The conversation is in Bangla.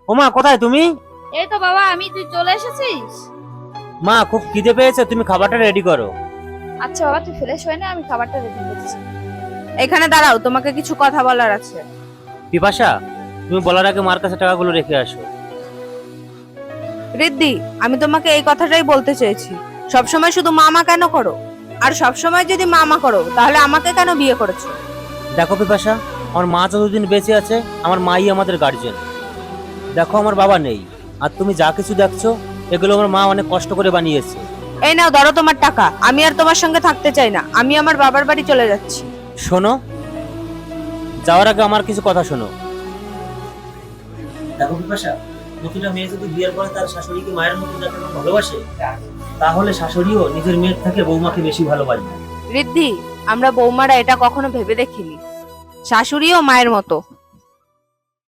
ওমা, কোথায় তুমি? এই তো বাবা আমি, তুই চলে এসেছিস? মা, খুব খিদে পেয়েছে, তুমি খাবারটা রেডি করো। আচ্ছা বাবা, তুই ফ্রেশ হয়ে নে, আমি খাবারটা রেডি করছি। এখানে দাঁড়াও, তোমাকে কিছু কথা বলার আছে। পিপাসা, তুমি বলার আগে মার কাছে টাকাগুলো রেখে আসো। রিদ্ধি, আমি তোমাকে এই কথাটাই বলতে চেয়েছি, সবসময় শুধু মামা কেন করো? আর সবসময় যদি মামা করো তাহলে আমাকে কেন বিয়ে করেছো? দেখো পিপাসা, আমার মা যতদিন বেঁচে আছে আমার মাই আমাদের গার্জিয়ান। দেখো, আমার বাবা নেই, আর তুমি যা কিছু দেখছো এগুলো আমার মা অনেক কষ্ট করে বানিয়েছে। এই নাও, ধরো তোমার টাকা। আমি আর তোমার সঙ্গে থাকতে চাই না, আমি আমার বাবার বাড়ি চলে যাচ্ছি। শোনো, যাওয়ার আগে আমার কিছু কথা শোনো। দেখো পিপাসা, প্রতিটা মেয়ে যদি বিয়ের পরে তার শাশুড়িকে মায়ের মতো দেখে এবং ভালোবাসে, তাহলে শাশুড়িও নিজের মেয়ের থেকে বৌমাকে বেশি ভালোবাসে। রিদ্ধি, আমরা বৌমারা এটা কখনো ভেবে দেখিনি। শাশুড়িও মায়ের মতো,